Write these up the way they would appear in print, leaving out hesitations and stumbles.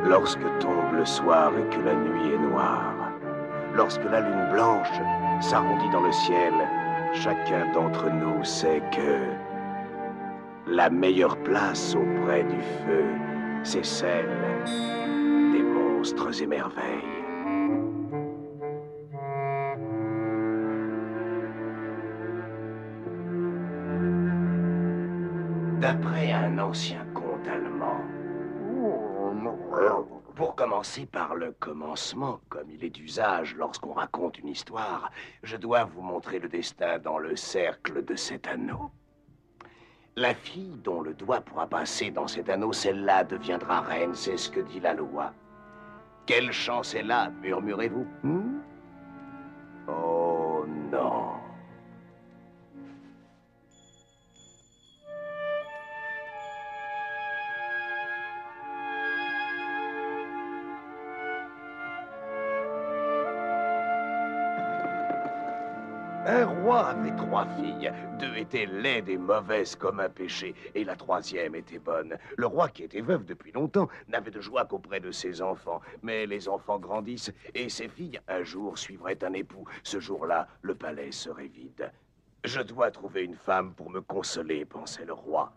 Lorsque tombe le soir et que la nuit est noire, lorsque la lune blanche s'arrondit dans le ciel, chacun d'entre nous sait que la meilleure place auprès du feu, c'est celle des monstres et merveilles. D'après un ancien conte allemand, pour commencer par le commencement, comme il est d'usage lorsqu'on raconte une histoire, je dois vous montrer le destin dans le cercle de cet anneau. La fille dont le doigt pourra passer dans cet anneau, celle-là deviendra reine, c'est ce que dit la loi. Quelle chance est là, murmurez-vous? Oh non. Un roi avait 3 filles. 2 étaient laides et mauvaises comme un péché, et la 3e était bonne. Le roi, qui était veuf depuis longtemps, n'avait de joie qu'auprès de ses enfants. Mais les enfants grandissent, et ses filles, un jour, suivraient un époux. Ce jour-là, le palais serait vide. Je dois trouver une femme pour me consoler, pensait le roi.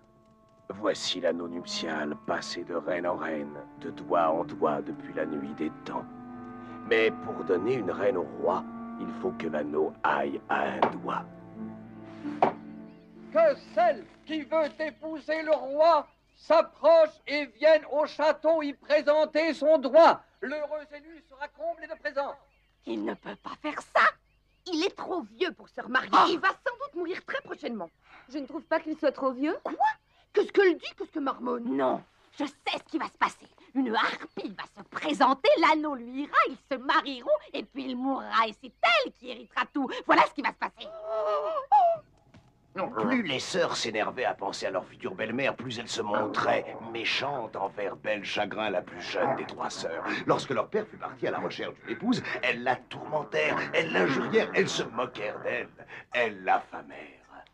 Voici l'anneau nuptial, passé de reine en reine, de doigt en doigt depuis la nuit des temps. Mais pour donner une reine au roi, il faut que l'anneau aille à un doigt. Que celle qui veut épouser le roi s'approche et vienne au château y présenter son droit. L'heureux élu sera comblé de présents. Il ne peut pas faire ça. Il est trop vieux pour se remarier. Il va sans doute mourir très prochainement. Je ne trouve pas qu'il soit trop vieux. Quoi? Qu'est-ce qu'elle dit? Qu'est-ce que marmonne? Non, je sais ce qui va se passer. Une harpie va se présenter, l'anneau lui ira, ils se marieront, et puis il mourra, et c'est elle qui héritera tout. Voilà ce qui va se passer. Non, plus les sœurs s'énervaient à penser à leur future belle-mère, plus elles se montraient méchantes envers Belle Chagrin, la plus jeune des 3 sœurs. Lorsque leur père fut parti à la recherche d'une épouse, elles la tourmentèrent, elles l'injurièrent, elles se moquèrent d'elle, elles l'affamèrent.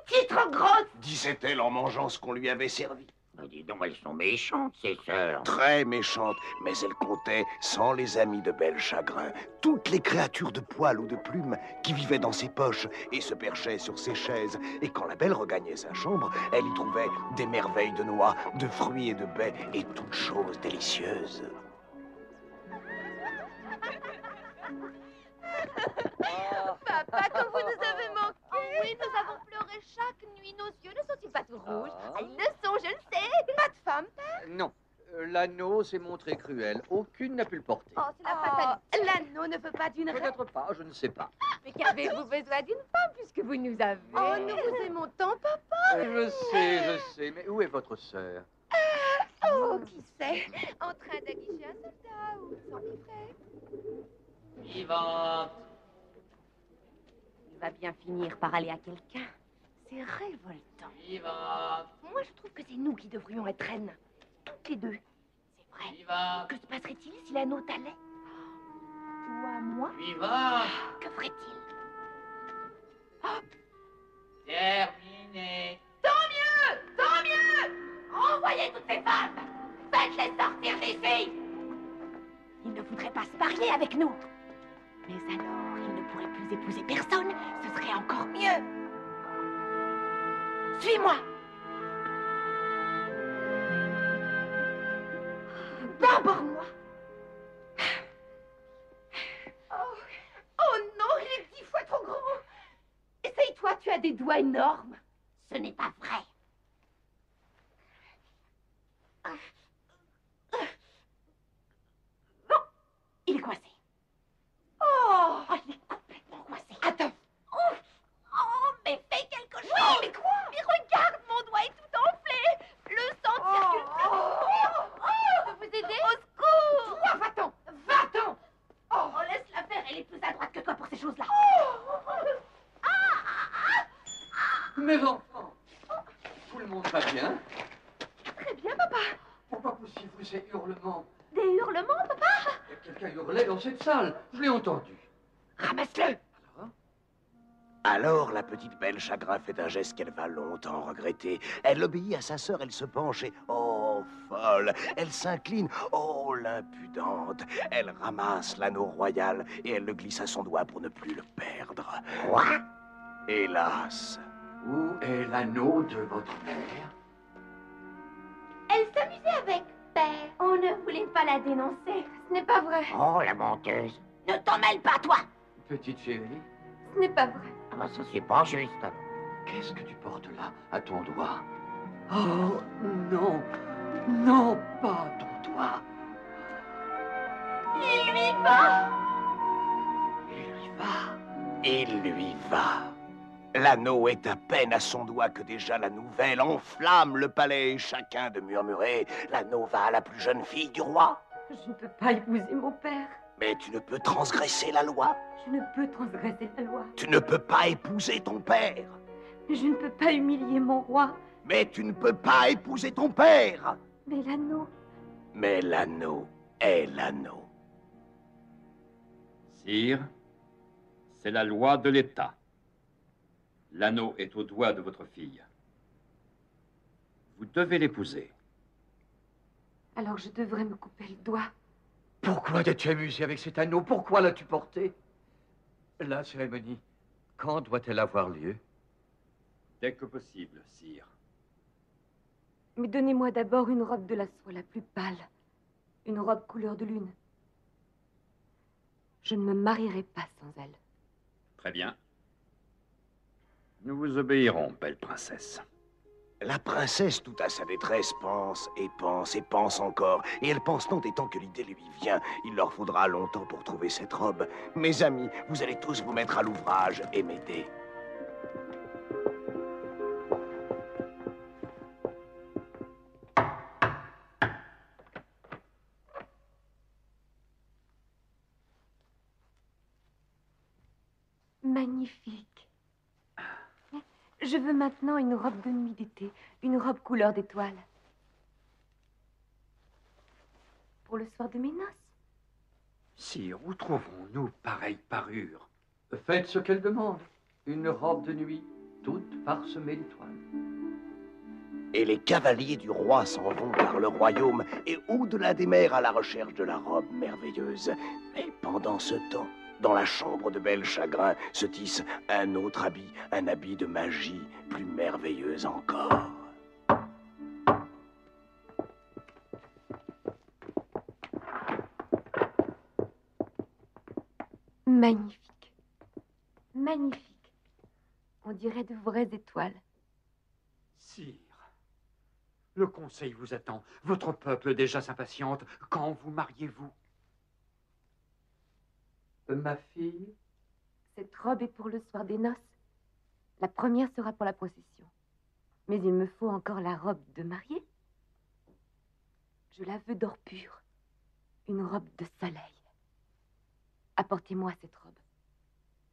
Qui est trop grosse, disait-elle en mangeant ce qu'on lui avait servi. Dis donc, elles sont méchantes, ces sœurs. Très méchantes, mais elles comptaient sans les amis de Belle Chagrin. Toutes les créatures de poils ou de plumes qui vivaient dans ses poches et se perchaient sur ses chaises. Et quand la belle regagnait sa chambre, elle y trouvait des merveilles de noix, de fruits et de baies et toutes choses délicieuses. Papa, quand vous nous avez manqué. Oh oui, nous avons pleuré chaque nuit. Nos yeux ne sont-ils pas tout rouges? Ah, ils le sont, je le sais. Pas de femme, père? Non. L'anneau s'est montré cruel. Aucune n'a pu le porter. Oh, c'est la fatalité. L'anneau ne veut pas d'une reine. Peut-être pas, je ne sais pas. Mais qu'avez-vous besoin d'une femme puisque vous nous avez? Oh, nous vous aimons tant, papa. Je sais, mais où est votre sœur? Oh, qui sait? En train d'aguicher un soldat ou s'empiffrer. Vivante. Il va bien finir par aller à quelqu'un. C'est révoltant. Vivante. Moi, je trouve que c'est nous qui devrions être reines. Toutes les deux. C'est vrai. Vivante. Que se passerait-il si l'anneau t'allait? Toi, moi? Vivante. Que ferait-il? Terminé. Tant mieux! Tant mieux! Envoyez toutes ces femmes! Faites-les sortir d'ici! Il ne voudrait pas se marier avec nous. Mais alors, il ne pourrait plus épouser personne. Ce serait encore mieux. Suis-moi! D'abord moi! Oh non, il est 10 fois trop gros! Essaye-toi, tu as des doigts énormes. Ce n'est pas vrai. Non, il est coincé. Oh, il est complètement coincé. Attends. Oh, mais fais quelque chose. Oui, mais quoi? Mais regarde, mon doigt est tout enflé. Le sang circule plus. Je peux vous aider? Au secours. Toi, va-t'en. Va-t'en. Oh, laisse-la faire. Elle est plus adroite que toi pour ces choses-là. Mes enfants, tout le monde va bien? Très bien, papa. Pourquoi poussiez-vous ces hurlements? Des hurlements, papa? Quelqu'un hurlait dans cette salle. Je l'ai entendu. Ramasse-le. Alors? Alors la petite Belle Chagrin fait un geste qu'elle va longtemps regretter. Elle obéit à sa sœur, elle se penche et... Oh, folle! Elle s'incline. Oh, l'impudente! Elle ramasse l'anneau royal et elle le glisse à son doigt pour ne plus le perdre. Quoi? Hélas! Où est l'anneau de votre mère? Elle s'amusait avec Père. On ne voulait pas la dénoncer. Ce n'est pas vrai. Oh, la menteuse. Ne t'en mêle pas, toi. Petite chérie, Ce n'est pas vrai. Ah bah, ça, c'est pas juste. qu'est-ce que tu portes là, à ton doigt? Oh, non, non, pas ton doigt. Il lui va. Il lui va. Il lui va. L'anneau est à peine à son doigt que déjà la nouvelle enflamme le palais et chacun de murmurer « L'anneau va à la plus jeune fille du roi. Je ne peux pas épouser mon père. » Mais tu ne peux transgresser la loi. Je ne peux transgresser la loi. Tu ne peux pas épouser ton père. Je ne peux pas humilier mon roi. Mais tu ne peux pas épouser ton père. Mais l'anneau... Mais l'anneau est l'anneau. Sire, c'est la loi de l'État. L'anneau est au doigt de votre fille. Vous devez l'épouser. Alors je devrais me couper le doigt. Pourquoi t'es-tu amusé avec cet anneau? Pourquoi l'as-tu porté? La cérémonie, quand doit-elle avoir lieu? Dès que possible, sire. Mais donnez-moi d'abord une robe de la soie la plus pâle. Une robe couleur de lune. Je ne me marierai pas sans elle. Très bien. Nous vous obéirons, belle princesse. La princesse, tout à sa détresse, pense et pense et pense encore. Et elle pense tant et tant que l'idée lui vient. Il leur faudra longtemps pour trouver cette robe. Mes amis, vous allez tous vous mettre à l'ouvrage et m'aider. Magnifique. Je veux maintenant une robe de nuit d'été, une robe couleur d'étoile. Pour le soir de mes noces. Sire, où trouvons-nous pareille parure? Faites ce qu'elle demande. Une robe de nuit, toute parsemée d'étoiles. Et les cavaliers du roi s'en vont par le royaume et au-delà des mers à la recherche de la robe merveilleuse. Mais pendant ce temps, dans la chambre de Belle Chagrin se tisse un autre habit, un habit de magie plus merveilleux encore. Magnifique. Magnifique. On dirait de vraies étoiles. Sire, le conseil vous attend. Votre peuple déjà s'impatiente. Quand vous mariez-vous? Ma fille? Cette robe est pour le soir des noces. La première sera pour la procession. Mais il me faut encore la robe de mariée. Je la veux d'or pur. Une robe de soleil. Apportez-moi cette robe.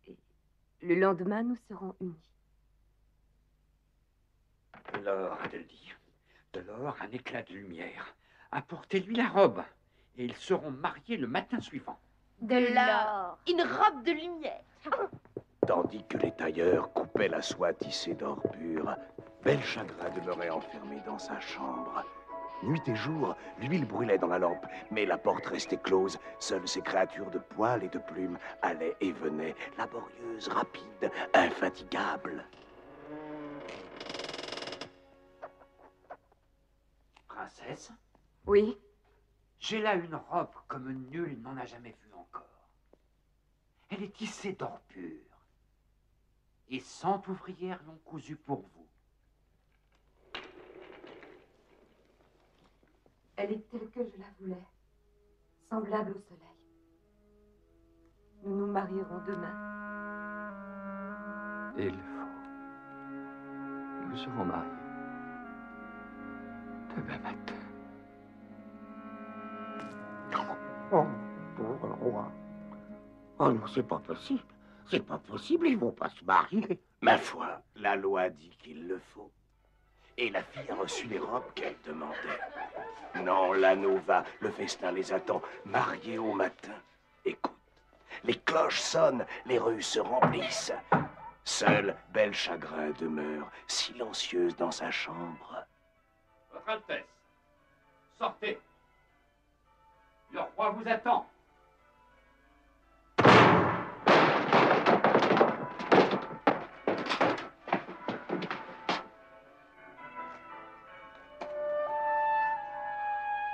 Et le lendemain, nous serons unis. L'or, a-t-elle dit. De l'or, un éclat de lumière. Apportez-lui la robe, et ils seront mariés le matin suivant. De l'or. Une robe de lumière. Tandis que les tailleurs coupaient la soie tissée d'or pur, Belle Chagrin demeurait enfermée dans sa chambre. Nuit et jour, l'huile brûlait dans la lampe, mais la porte restait close. Seules ces créatures de poils et de plumes allaient et venaient, laborieuses, rapides, infatigables. Princesse, Oui, j'ai là une robe comme nul n'en a jamais vu encore. Elle est tissée d'or pur. Et 100 ouvrières l'ont cousue pour vous. elle est telle que je la voulais, semblable au soleil. Nous nous marierons demain. Il faut. Nous serons mariés. Demain matin. Oh, pauvre roi. Oh non, c'est pas possible. C'est pas possible, ils vont pas se marier. Ma foi, la loi dit qu'il le faut. Et la fille a reçu les robes qu'elle demandait. Non, l'anneau va, le festin les attend, mariés au matin. Écoute, les cloches sonnent, les rues se remplissent. Seule Belle Chagrin demeure, silencieuse dans sa chambre. Votre Altesse, sortez. Le roi vous attend.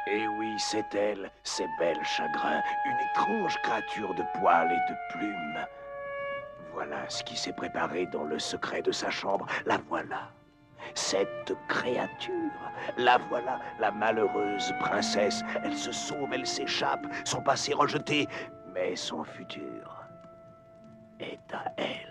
Et oui, c'est elle, c'est Belle Chagrin, une étrange créature de poils et de plumes. Voilà ce qui s'est préparé dans le secret de sa chambre. La voilà. Cette créature, la voilà, la malheureuse princesse. Elle se sauve, elle s'échappe, son passé rejeté, mais son futur est à elle.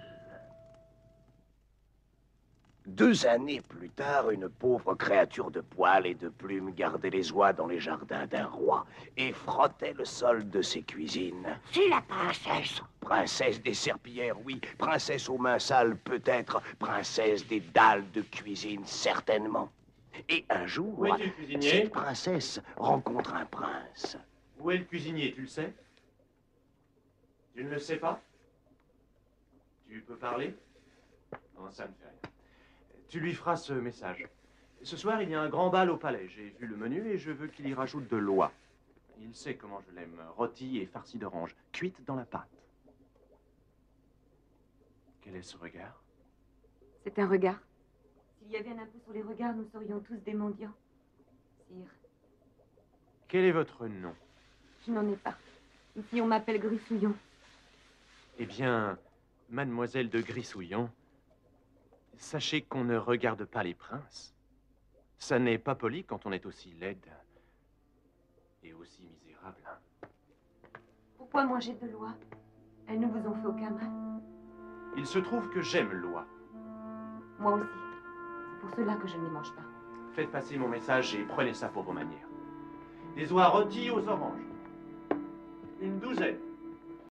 2 années plus tard, une pauvre créature de poils et de plumes gardait les oies dans les jardins d'un roi et frottait le sol de ses cuisines. C'est la princesse. Princesse des serpillères, oui. Princesse aux mains sales, peut-être. Princesse des dalles de cuisine, certainement. Et un jour, Où est-il, cuisinier? cette princesse rencontre un prince. Où est le cuisinier, tu le sais? Tu ne le sais pas? Tu peux parler? Non, ça ne fait rien. Tu lui feras ce message. Ce soir, il y a un grand bal au palais. J'ai vu le menu et je veux qu'il y rajoute de l'oie. Il sait comment je l'aime, rôtie et farcie d'orange, cuite dans la pâte. Quel est ce regard? C'est un regard. S'il y avait un impôt sur les regards, nous serions tous des mendiants. Sire, Quel est votre nom? je n'en ai pas. Ici, on m'appelle Grissouillon. Eh bien, mademoiselle de Grissouillon, sachez qu'on ne regarde pas les princes. Ça n'est pas poli quand on est aussi laide et aussi misérable. Pourquoi manger de l'oie? Elles ne vous ont fait aucun mal. Il se trouve que j'aime l'oie. Moi aussi. C'est pour cela que je ne les mange pas. Faites passer mon message et prenez ça pour vos manières. Des oies rôties aux oranges. Une douzaine.